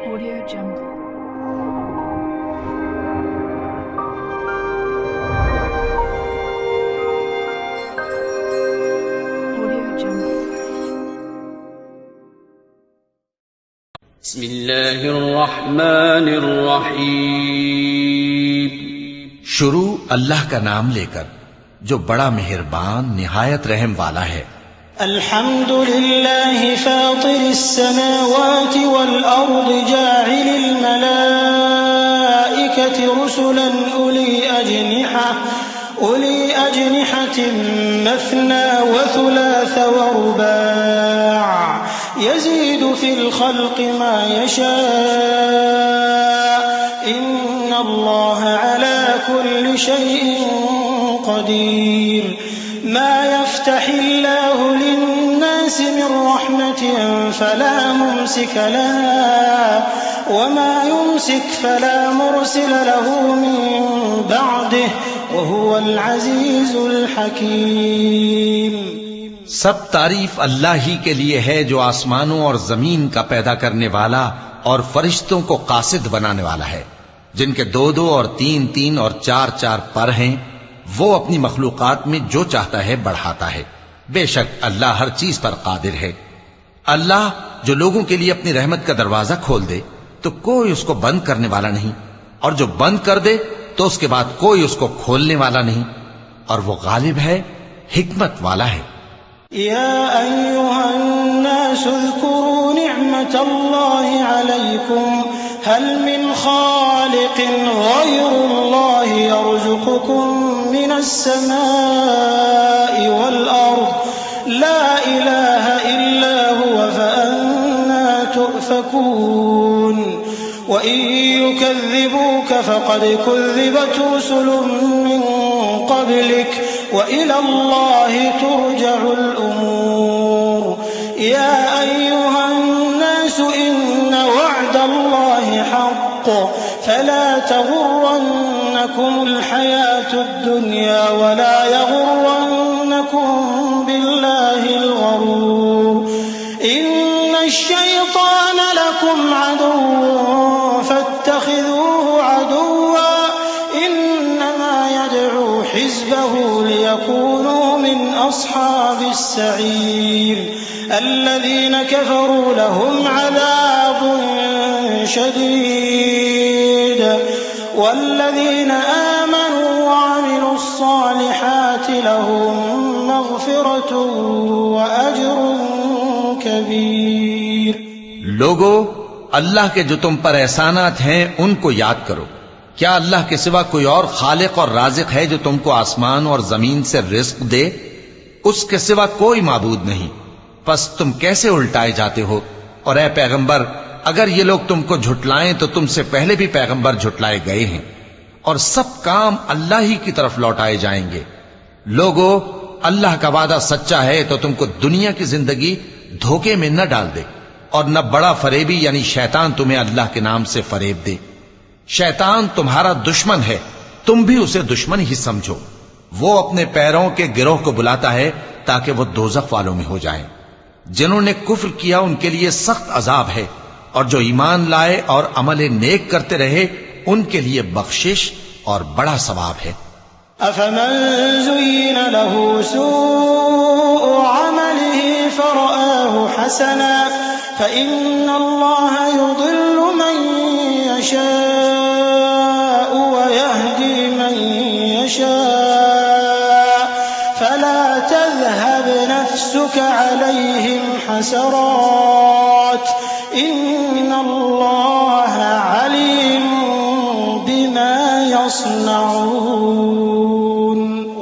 Audio Jungle. Audio Jungle. बिस्मिल्लाहिर्रहमानिर्रहीम। शुरू अल्लाह का नाम लेकर जो बड़ा मेहरबान निहायत रहम वाला है। अल्हम्दुलिल्लाहि फातिरिस समावाति वल अर्दि जाइलिल मलाइकति रुसुलन उली अजनिहतिन मथना व थुलाथ व रुबाዕ यज़ीदु फिल खल्क़ि मा यशा इन्नल्लाह अला कुल्लि शैइन क़दीर। मा यफ्तहिल्लाहु लिन्नासि मिन रहमतिन फला मुमसिक लहा व मा युमसिक फला मुरसिल लहु मिन बअदिहि व हुवल अज़ीज़ुल हकीम। सब तारीफ अल्लाह ही के लिए है जो आसमानों और जमीन का पैदा करने वाला और फरिश्तों को कासिद बनाने वाला है, जिनके 2-2 और 3-3 और 4-4 पर हैं। वो अपनी मखलूकात में जो चाहता है बढ़ाता है। बेशक अल्लाह हर चीज पर कादिर है। अल्लाह जो लोगों के लिए अपनी रहमत का दरवाजा खोल दे तो कोई उसको बंद करने वाला नहीं, और जो बंद कर दे तो उसके बाद कोई उसको खोलने वाला नहीं, और वो गालिब है, हिकमत वाला है। या अय्युहन्नास उज़्कुरू निअमतल्लाहि अलैकुम हल मिन खालिकिन गैरुल्लाहि यर्ज़ुक़ुकुम मिनस समाइ वल अर्ज़ ला इलाहा इल्ला हुवा फअन्ना तु'फ़कून। व इन युकज़्ज़िबूक फक़द कुज़्ज़िबत रुसुलुम मिन क़ब्लिक व इलल्लाहि तुरजउल उमूर। या अय्युहन्नास इन्न वअदल्लाहि हक़्क़ फला तग़ुर्रन्नकुमुल हयातुद दुनिया वला यग़ुर्रन्नकुम बिल्लाहिल गरूर। इन्नश शैतान लकुम अदुव्वुन फत्तखिज़ूहु अदुव्वा इन्नमा यद'ू हिज़्बहु लियकूनू मिन अस्हाबिस सईर। الذين كفروا لهم عذاب شديد والذين آمنوا وعملوا الصالحات لهم مغفرة وأجر كبير। लोगो, अल्लाह के जो तुम पर एहसानात हैं उनको याद करो। क्या अल्लाह के सिवा कोई और खालिक और राज़िक है जो तुमको आसमान और जमीन से रिज़्क दे? उसके सिवा कोई माबूद नहीं। बस तुम कैसे उल्टाए जाते हो? और ए पैगंबर, अगर ये लोग तुमको झुटलाएं तो तुमसे पहले भी पैगंबर झुटलाए गए हैं, और सब काम अल्लाह ही की तरफ लौटाए जाएंगे। लोगो, अल्लाह का वादा सच्चा है तो तुमको दुनिया की जिंदगी धोखे में न डाल दे, और न बड़ा फरेबी यानी शैतान तुम्हें अल्लाह के नाम से फरेब दे। शैतान तुम्हारा दुश्मन है, तुम भी उसे दुश्मन ही समझो। वो अपने पैरों के गिरोह को बुलाता है ताकि वो दोज़ख वालों में हो जाएं। जिन्होंने कुफ्र किया उनके लिए सख्त अजाब है, और जो ईमान लाए और अमल नेक करते रहे उनके लिए बख्शिश और बड़ा सवाब है। अफमन ज़ुय्यिन लहू सूअु अमलिही फरआहु हसना फ़इन्नल्लाह युदिल्लु मन यशाअ व यहदी मन यशाअ फला तज़हब नफ्सुक अलैहिम हसरात इन्नल्लाह अलीमुम बिमा यस्नऊन।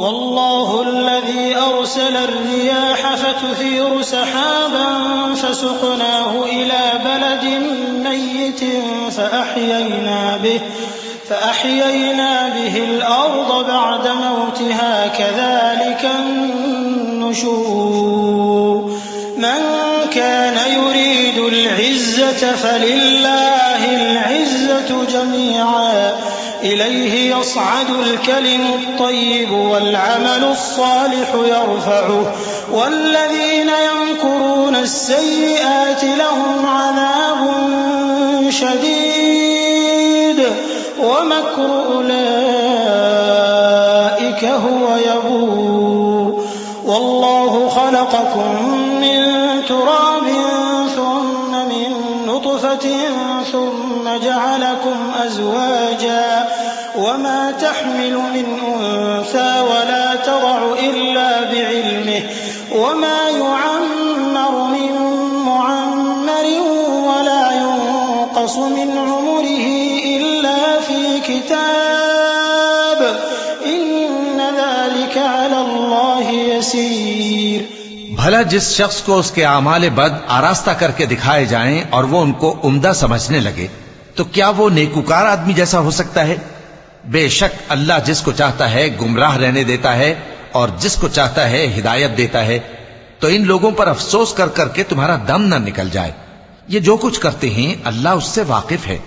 वल्लाहु अल्लज़ी अरसल अर्रियाह फतुसीरु सहाबन फसुक़नाहु इला बलदिन मय्यितिन فأحيينا به الأرض بعد موتها كذلك النشور। من كان يريد العزة فلله العزة جميعا إليه يصعد الكلم الطيب والعمل الصالح يرفعه والذين يمكرون السيئات لهم عذاب شديد ومكر أولئك هو يبور والله خلقكم من تراب ثم من نطفة ثم جعلكم أزواجا وما تحمل من أنثى ولا تضع إلا بعلمه وما يعمر من معمر ولا ينقص من عمره إلا في كتاب إن ذلك على الله يسير। भला जिस शख्स को उसके आमाले बद आरास्ता करके दिखाए जाएं और वो उनको उम्दा समझने लगे, तो क्या वो नेकुकार आदमी जैसा हो सकता है? बेशक अल्लाह जिसको चाहता है गुमराह रहने देता है और जिसको चाहता है हिदायत देता है। तो इन लोगों पर अफसोस कर करके तुम्हारा दम न निकल जाए। ये जो कुछ करते हैं अल्लाह उससे वाकिफ है।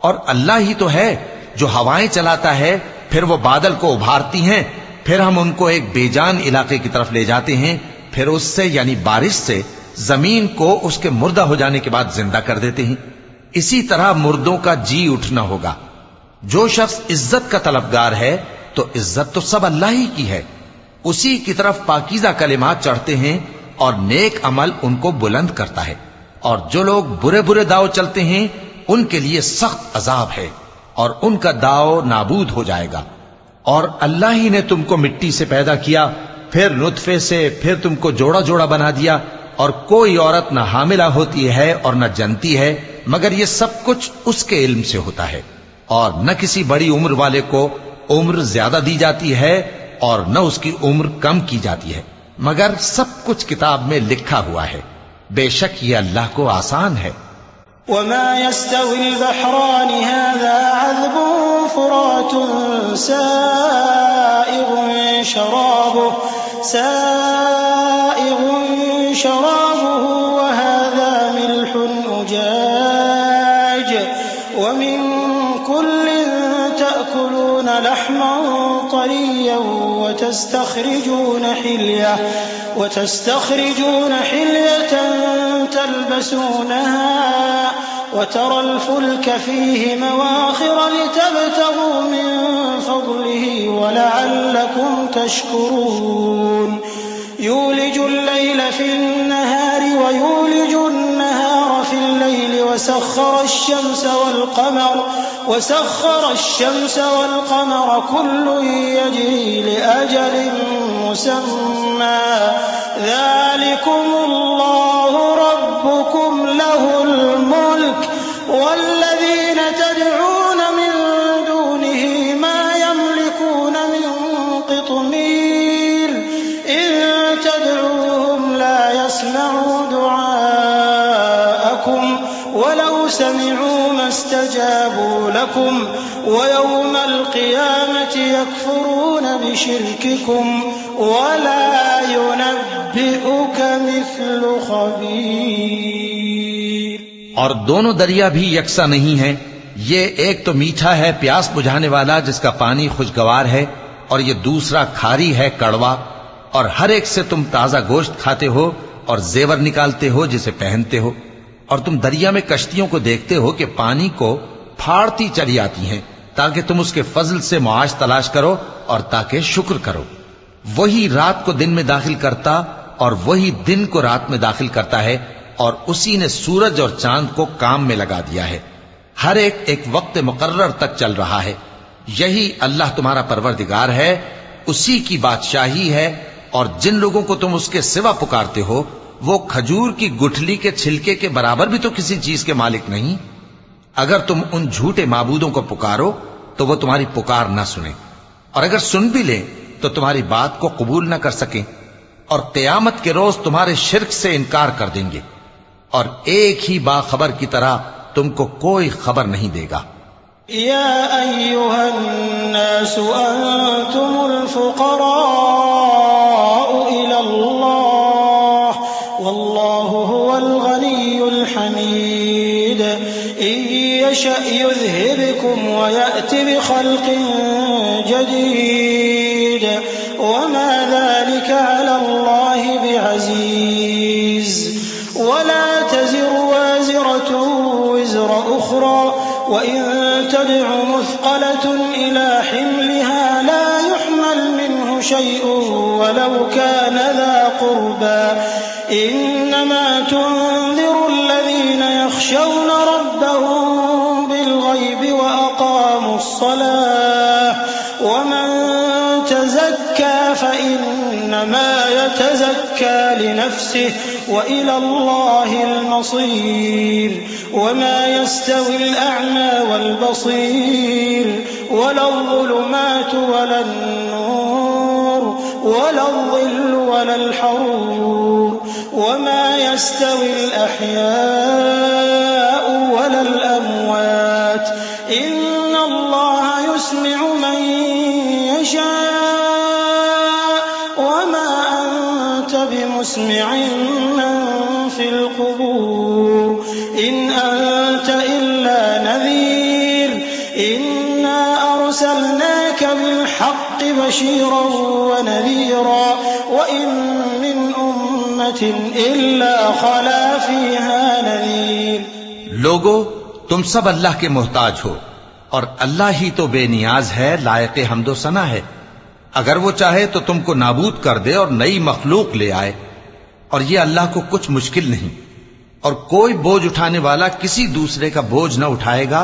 और अल्लाह ही तो है जो हवाएं चलाता है, फिर वो बादल को उभारती हैं, फिर हम उनको एक बेजान इलाके की तरफ ले जाते हैं, फिर उससे यानी बारिश से जमीन को उसके मुर्दा हो जाने के बाद जिंदा कर देते हैं। इसी तरह मुर्दों का जी उठना होगा। जो शख्स इज्जत का तलबगार है तो इज्जत तो सब अल्लाह ही की है। उसी की तरफ पाकीज़ा कलिमात चढ़ते हैं और नेक अमल उनको बुलंद करता है। और जो लोग बुरे बुरे दाव चलते हैं उनके लिए सख्त अजाब है और उनका दाव नाबूद हो जाएगा। और अल्लाह ही ने तुमको मिट्टी से पैदा किया, फिर नुतफे से, फिर तुमको जोड़ा जोड़ा बना दिया। और कोई औरत न हामिला होती है और न जनती है, मगर ये सब कुछ उसके इल्म से होता है। और न किसी बड़ी उम्र वाले को उम्र ज्यादा दी जाती है और न उसकी उम्र कम की जाती है, मगर सब कुछ किताब में लिखा हुआ है। बेशक ये अल्लाह को आसान है। वमा यस्तविल बहरानि हाज़ा अज़बुन फ़ुरातुन साइग़ुन शराबुहु व हाज़ा मिल्हुन उजाज व मिन कुल्लिन तअकुलून लहमन طريا وتستخرجون حلية تلبسونها وترى الفلك فيه مواخر لتبتغوا من فضله ولعلكم تشكرون يولج الليل في النهار ويولج النهار في الليل وسخر الشمس والقمر كل يجري لأجل مسمى ذلكم الله ربكم له الملك والذين تدعون من دونه ما يملكون من قطمير إن تدعوهم لا يسمعوا دعاءكم ولو سمعوا ما استجابوا لكم ويوم القيامة يكفرون بشرككم ولا ينبئك مثل خبير। और दोनों दरिया भी यकसा नहीं है। ये एक तो मीठा है प्यास बुझाने वाला जिसका पानी खुशगवार है, और ये दूसरा खारी है कड़वा। और हर एक से तुम ताजा गोश्त खाते हो और जेवर निकालते हो जिसे पहनते हो। और तुम दरिया में कश्तियों को देखते हो कि पानी को फाड़ती चली आती हैं, ताकि तुम उसके फजल से मुआश तलाश करो और ताकि शुक्र करो। वही रात को दिन में दाखिल करता और वही दिन को रात में दाखिल करता है, और उसी ने सूरज और चांद को काम में लगा दिया है। हर एक एक वक्त मुकर्रर तक चल रहा है। यही अल्लाह तुम्हारा परवरदिगार है, उसी की बादशाही है। और जिन लोगों को तुम उसके सिवा पुकारते हो वो खजूर की गुठली के छिलके के बराबर भी तो किसी चीज के मालिक नहीं। अगर तुम उन झूठे माबूदों को पुकारो तो वो तुम्हारी पुकार ना सुने, और अगर सुन भी ले तो तुम्हारी बात को कबूल ना कर सकें, और क़यामत के रोज तुम्हारे शिर्क से इनकार कर देंगे। और एक ही बाखबर की तरह तुमको कोई खबर नहीं देगा। या अय्युहन्नासु अंतुमुल फुक़राउ इलल्लाह वल्लाहु हुवल गनियुल हमीद इन यशअ युज़हिबकुम व यअति बिखल्क़िन जदीद वमा ज़ालिका अलल्लाहि बिअज़ीज़ वला तज़िरु वाज़िरतुन विज़रा उख़रा بسيطا وإن تدع مثقلة إلى حملها لا يحمل منه شيء ولو كان ذا قربى إنما تنذر الذين يخشون ربهم بالغيب وأقاموا الصلاة ومن تزكى فإنما يتزكى لنفسه وإلى الله المصير وما يستوي الأعمى والبصير ولا الظلمات ولا النور ولا الظل ولا الحرور وما يستوي الأحياء ولا الأموات إن الله يسمع من يشاء وما أنت بمسمع من في القبور إن أنت إلا نذير إنا أرسلناك بالحق بشيرا ونذيرا وإن من أمة إلا خلا فيها نذير लोगो तुम सब अल्लाह के मोहताज हो और अल्लाह ही तो बेनियाज है, लायक हम्दो सना है। अगर वो चाहे तो तुमको नाबूद कर दे और नई मखलूक ले आए, और ये अल्लाह को कुछ मुश्किल नहीं। और कोई बोझ उठाने वाला किसी दूसरे का बोझ न उठाएगा,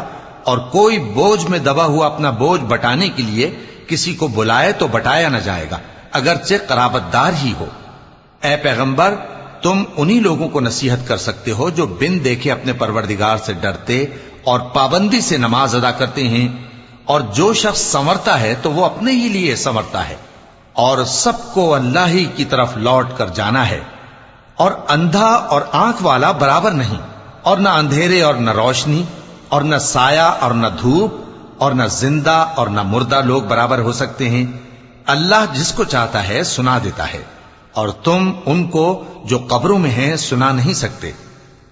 और कोई बोझ में दबा हुआ अपना बोझ बटाने के लिए किसी को बुलाए तो बटाया न जाएगा, अगरचे कराबतदार ही हो। ए पैगंबर, तुम उन्हीं लोगों को नसीहत कर सकते हो जो बिन देखे अपने परवरदिगार से डरते और पाबंदी से नमाज अदा करते हैं, और जो शख्स संवरता है तो वो अपने ही लिए संवरता है, और सबको अल्लाह ही की तरफ लौट कर जाना है। और अंधा और आंख वाला बराबर नहीं, और न अंधेरे और न रोशनी, और न साया और न धूप, और न जिंदा और न मुर्दा लोग बराबर हो सकते हैं। अल्लाह जिसको चाहता है सुना देता है, और तुम उनको जो कब्रों में हैं सुना नहीं सकते।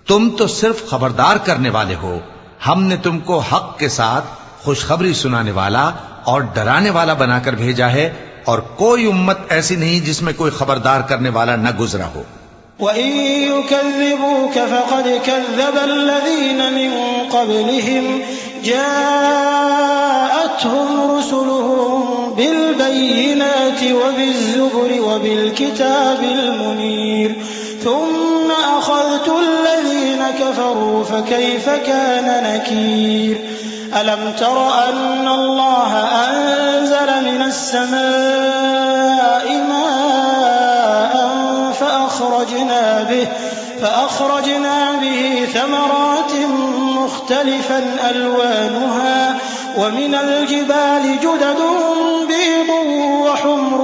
तुम तो सिर्फ खबरदार करने वाले हो। हमने तुमको हक के साथ खुशखबरी सुनाने वाला और डराने वाला बनाकर भेजा है, और कोई उम्मत ऐसी नहीं जिसमें कोई खबरदार करने वाला न गुजरा हो। وَإِن يُكَذِّبُوكَ فَقَدْ كَذَّبَ الَّذِينَ مِن قَبْلِهِمْ جَاءَتْهُمْ رُسُلُهُم بِالْبَيِّنَاتِ وَبِالزُّبُرِ وَبِالْكِتَابِ الْمُنِيرِ ثُمَّ أَخَذْتُ الَّذِينَ كَفَرُوا فَكَيْفَ كَانَ نَكِيرِ أَلَمْ تَرَ أَنَّ اللَّهَ أَنزَلَ مِنَ السَّمَاءِ مَاءً فأخرجنا به ثمرات مختلفا ألوانها ومن الجبال جدد بيض وحمر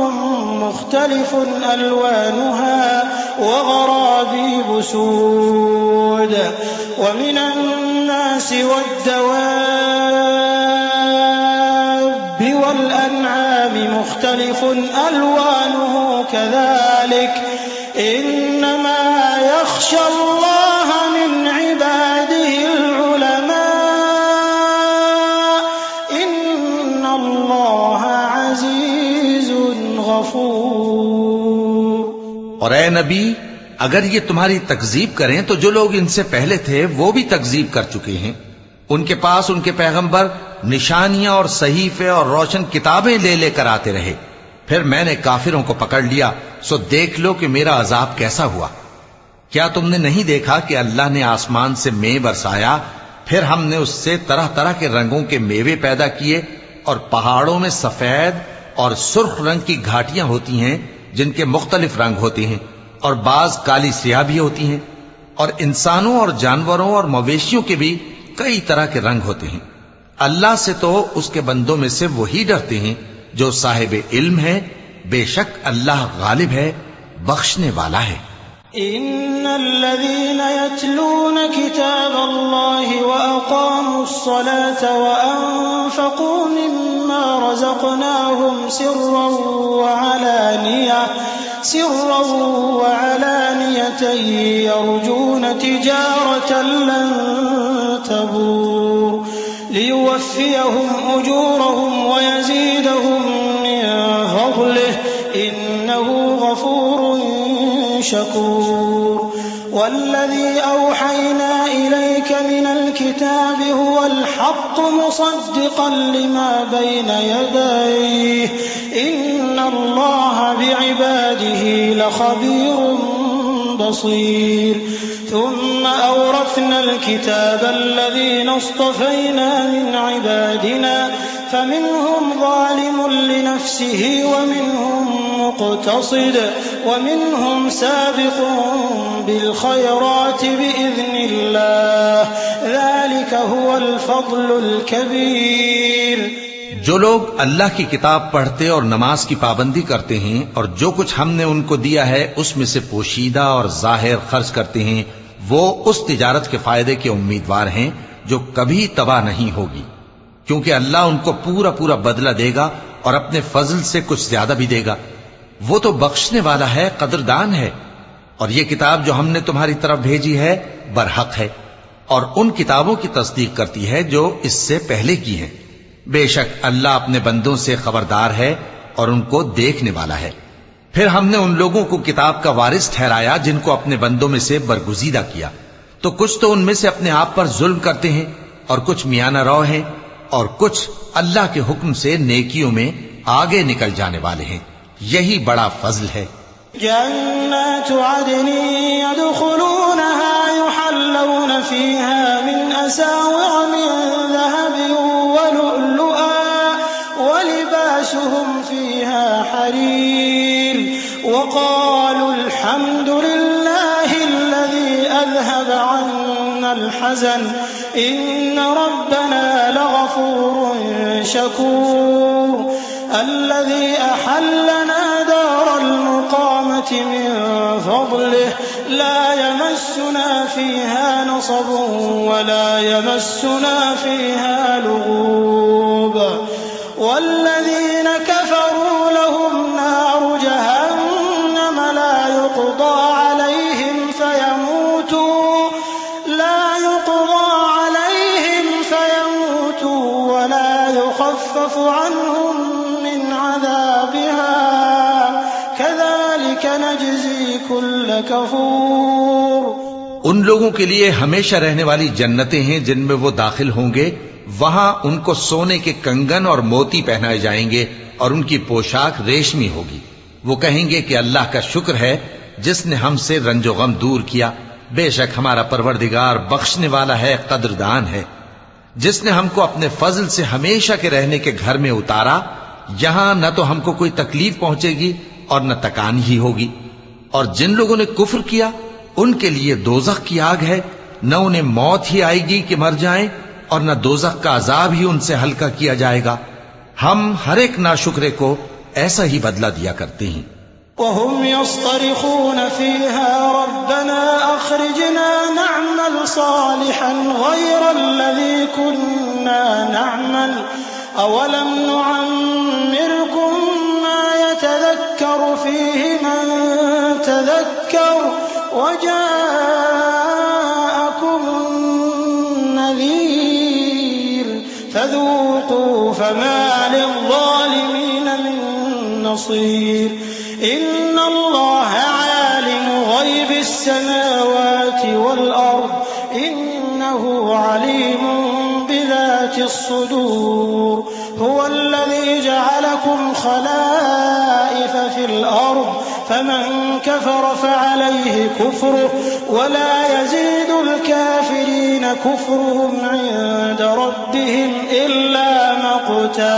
مختلف ألوانها وغرابيب سود ومن الناس والدواب والأنعام مختلف ألوانه كذلك إنما يخشى الله من عباده العلماء إن الله عزيز غفور। और ए नबी, अगर ये तुम्हारी तकजीब करें तो जो लोग इनसे पहले थे वो भी तकजीब कर चुके हैं। उनके पास उनके पैगंबर निशानियां और सहीफे और रोशन किताबें ले लेकर आते रहे। फिर मैंने काफिरों को पकड़ लिया, सो देख लो कि मेरा अजाब कैसा हुआ। क्या तुमने नहीं देखा कि अल्लाह ने आसमान से मेंह बरसाया, फिर हमने उससे तरह तरह के रंगों के मेवे पैदा किए, और पहाड़ों में सफेद और सुर्ख रंग की घाटियां होती हैं जिनके मुख्तलिफ रंग होते हैं, और बाज काली स्याह भी होती हैं, और इंसानों और जानवरों और मवेशियों के भी कई तरह के रंग होते हैं। अल्लाह से तो उसके बंदों में से वही डरते हैं जो साहिब इल्म है। बेशक अल्लाह गालिब है, बख्शने वाला है। इन्नल्लज़ीन यतलून किताबल्लाहि व अक़ामुस्सलात व अनफ़क़ू मिम्मा रज़क़नाहुम सिर्रन व अलानियतन यरजून तिजारतन लन तबूर लियुवफ़्फ़ियहुम उजूरहुम व यज़ीदहुम मिन फ़ज़लिहि इन्नहु गफ़ूरुन शकूर। वल्लज़ी अवहयना إليك من الكتاب هو الحق مصدقا لما بين يديه إن الله بعباده لخبير بصير ثم أورثنا الكتاب الذين اصطفينا من عبادنا فمنهم ظالم لنفسه ومنهم مقتصد ومنهم سابق بالخيرات بإذن الله ذلك هو الفضل الكبير। जो लोग अल्लाह की किताब पढ़ते और नमाज की पाबंदी करते हैं और जो कुछ हमने उनको दिया है उसमें से पोशीदा और जाहिर खर्च करते हैं, वो उस तिजारत के फायदे के उम्मीदवार हैं जो कभी तबाह नहीं होगी, क्योंकि अल्लाह उनको पूरा पूरा बदला देगा और अपने फजल से कुछ ज्यादा भी देगा। वो तो बख्शने वाला है, कदरदान है। और ये किताब जो हमने तुम्हारी तरफ भेजी है बरहक है और उन किताबों की तस्दीक करती है जो इससे पहले की हैं। बेशक अल्लाह अपने बंदों से खबरदार है और उनको देखने वाला है। फिर हमने उन लोगों को किताब का वारिस ठहराया जिनको अपने बंदों में से बरगुजीदा किया, तो कुछ तो उनमें से अपने आप पर जुल्म करते हैं और कुछ मियाना रौ हैं और कुछ अल्लाह के हुक्म से नेकियों में आगे निकल जाने वाले हैं। यही बड़ा फजल है। जन्नत अदन यदखुलूनहा युहल्लून फीहा मिन असाविर मिन ज़हबिन व लुअलुआ व लिबासुहुम फीहा हरीर व क़ालू अल्हम्दुलिल्लाहि अल्लज़ी अज़हब अन्ना अल-हज़न इन्न रब्बना लग़फूरुन शकूर الذي أحلنا دار المقامة من فضله لا يمسنا فيها نصب ولا يمسنا فيها لغوب والذين كفروا لهم نار جهنم لا يقضى عليهم فيموتوا ولا يخفف عنهم من عذابها كذلك نجزي كل كفور। उन लोगों के लिए हमेशा रहने वाली जन्नतें हैं जिनमें वो दाखिल होंगे। वहां उनको सोने के कंगन और मोती पहनाए जाएंगे और उनकी पोशाक रेशमी होगी। वो कहेंगे कि अल्लाह का शुक्र है जिसने हमसे रंजो गम दूर किया। बेशक हमारा परवरदिगार बख्शने वाला है, कदरदान है, जिसने हमको अपने फजल से हमेशा के रहने के घर में उतारा। यहां न तो हमको कोई तकलीफ पहुंचेगी और न तकान ही होगी। और जिन लोगों ने कुफ्र किया उनके लिए दोजख की आग है, न उन्हें मौत ही आएगी कि मर जाएं और न दोजख का अजाब ही उनसे हल्का किया जाएगा। हम हर एक नाशुक्रे को ऐसा ही बदला दिया करते हैं। वहुम यस्तरिखून फीहा रब्बना अखरिजना नअमल सालिहन गैरल्लज़ी कुन्ना नअमल अवलम नुअम्मिरकुम मा यतज़क्करु फीहि मन तज़क्कर वजाअकुम नज़ीर फज़ूक़ू फमा लिज़्ज़ालिमीन मिन नसीर इन्नल्लाह आलिमु ग़ैबिस समावाति वल अर्द इन्नहु अलीमुन बिज़ातिस सुदूर हुवल्लज़ी जअलकुम खलाइफ़ फिल अर्द फमन कफ़र फ़अलैहि कुफ़्रुहु वला यज़ीदुल काफ़िरीन कुफ़्रुहुम इन्द रब्बिहिम इल्ला मक़ता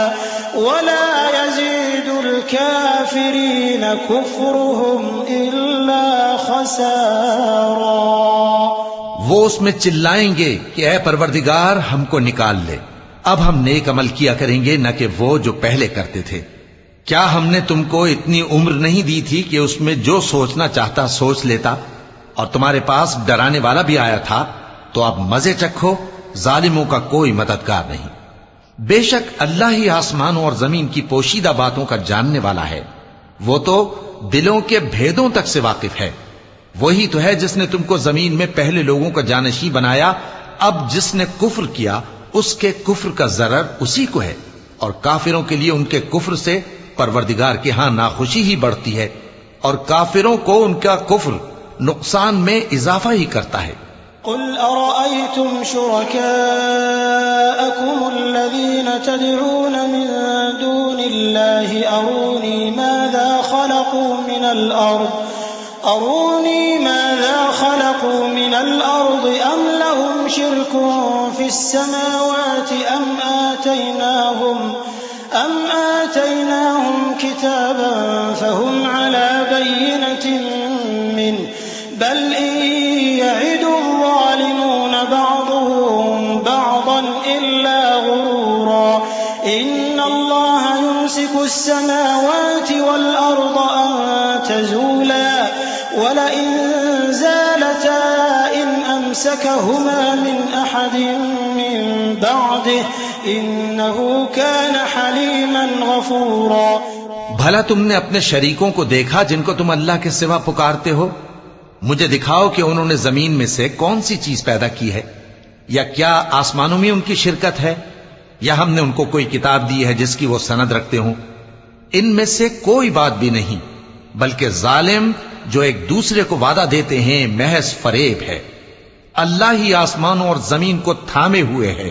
वला यज़ीदुल काफ़िरीन कुफ़्रुहुम इल्ला खसारा। वो उसमें चिल्लाएंगे कि ऐ परवरदिगार हमको निकाल ले, अब हम नेक अमल किया करेंगे न कि वो जो पहले करते थे। क्या हमने तुमको इतनी उम्र नहीं दी थी कि उसमें जो सोचना चाहता सोच लेता? और तुम्हारे पास डराने वाला भी आया था, तो अब मजे चखो, जालिमों का कोई मददगार नहीं। बेशक अल्लाह ही आसमानों और जमीन की पोशीदा बातों का जानने वाला है। वो तो दिलों के भेदों तक से वाकिफ है। वही तो है जिसने तुमको जमीन में पहले लोगों का जानशी बनाया। अब जिसने कुफ्र किया उसके कुफ्र का जरर उसी को है, और काफिरों के लिए उनके कुफ्र से परवरदिगार के यहां नाखुशी ही बढ़ती है, और काफिरों को उनका कुफ्र नुकसान में इजाफा ही करता है। قل أرأيتم شركاءكم الذين تدعون من دون الله أروني ماذا خلقوا من الأرض أم لهم شرك في السماوات أم آتيناهم كتابا فهم على بينة منه بل إن يعد الظالمون بعضهم بعضا إلا غرورا إن الله يمسك السماوات والأرض أن تزولا ولئن زالتا إن أمسكهما من أحد من بعده إنه كان حليما غفورا। भला तुमने अपने शरीकों को देखा जिनको तुम अल्लाह के सिवा पुकारते हो? मुझे दिखाओ कि उन्होंने जमीन में से कौन सी चीज पैदा की है, या क्या आसमानों में उनकी शिरकत है, या हमने उनको कोई किताब दी है जिसकी वो सनद रखते हों। इनमें से कोई बात भी नहीं, बल्कि जालिम जो एक दूसरे को वादा देते हैं महज फरेब है। अल्लाह ही आसमानों और जमीन को थामे हुए है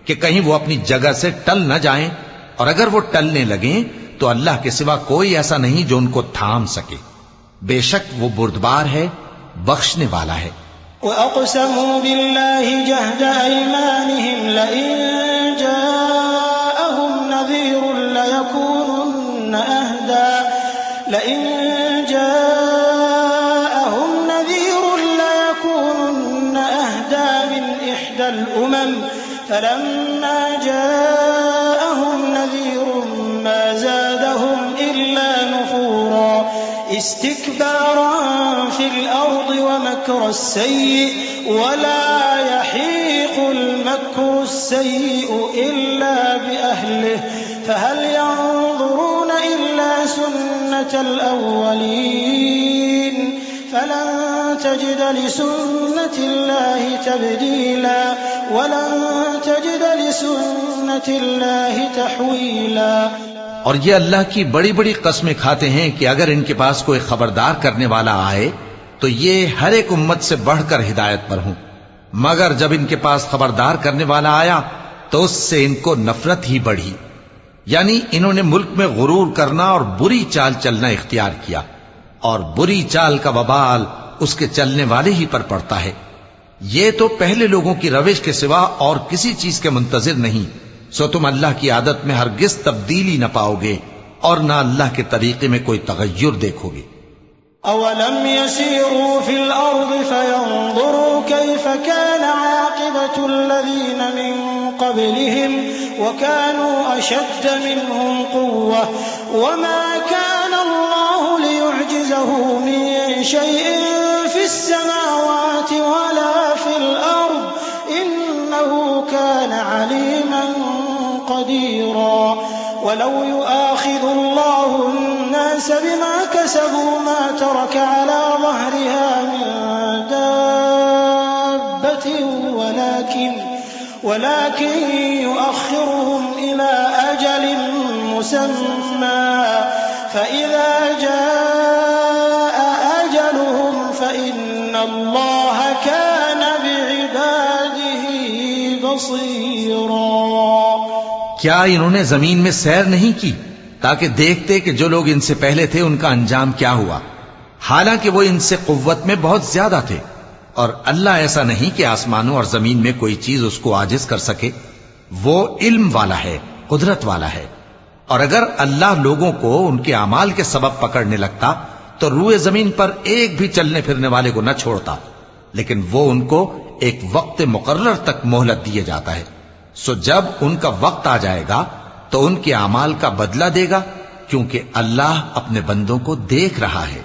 कि कहीं वो अपनी जगह से टल न जाएं, और अगर वो टलने लगें तो अल्लाह के सिवा कोई ऐसा नहीं जो उनको थाम सके। बेशक वो बुर्दबार है, बख्शने वाला है। वअक़समू बिल्लाहि जहद अयमानिहिम लइन जाअहुम नज़ीरुन लयकूनुन्न अहदा मिन इह्दल उमम फलम्मा जाअहुम नज़ीरुन मा ज़ादहुम इल्ला नुफूरा इस्तिक्बारन फिल अर्दि वमक्र अस्सय्यि वला यहीक़ुल मक्रु अस्सय्यिउ इल्ला बिअहलिहि फहल यंज़ुरून इल्ला सुन्नतल अव्वलीन फलन तजिद लिसुन्नतिल्लाहि तब्दीला वलन तजिद लिसुन्नतिल्लाहि तहवीला। और ये अल्लाह की बड़ी बड़ी कस्में खाते हैं कि अगर इनके पास कोई खबरदार करने वाला आए तो ये हर एक उम्मत से बढ़कर हिदायत पर हों, मगर जब इनके पास खबरदार करने वाला आया तो उससे इनको नफरत ही बढ़ी। यानी इन्होंने मुल्क में गुरूर करना और बुरी चाल चलना इख्तियार किया, और बुरी चाल का वबाल उसके चलने वाले ही पर पड़ता है। ये तो पहले लोगों की रविश के सिवा और किसी चीज के मुंतजिर नहीं, सो तुम अल्लाह की आदत में हरगिज तब्दीली न पाओगे और न अल्लाह के तरीके में कोई तगय्युर देखोगे। अवलम यसीरू फिल अर्द फयंजुरू कैफ कान आक़िबतुल लज़ीन मिन क़ब्लिहिम वकानू अशद्द मिनहुम क़ुव्वह वमा कान अल्लाहु लियुअजिज़हु मिन शैइन फिस समावाति वला फिल अर्द इन्नहु कान अलीमन क़दीरा। वलौ युआख़िज़ुल्लाहु الناس بما كسبوا ما ترك على ظهرها من دابة ولكن يؤخرهم إلى أجل مسمى فإذا جاء أجلهم فإن الله كان بعباده بصيرا। क्या इन्होंने जमीन में सैर नहीं की ताकि देखते कि जो लोग इनसे पहले थे उनका अंजाम क्या हुआ, हालांकि वो इनसे कुव्वत में बहुत ज्यादा थे। और अल्लाह ऐसा नहीं कि आसमानों और जमीन में कोई चीज उसको आजिज कर सके, वो इल्म वाला है, कुदरत वाला है। और अगर अल्लाह लोगों को उनके अमाल के सबब पकड़ने लगता तो रूए जमीन पर एक भी चलने फिरने वाले को न छोड़ता, लेकिन वो उनको एक वक्त मुकर्रर तक मोहलत दिए जाता है। सो जब उनका वक्त आ जाएगा तो उनके अमाल का बदला देगा, क्योंकि अल्लाह अपने बंदों को देख रहा है।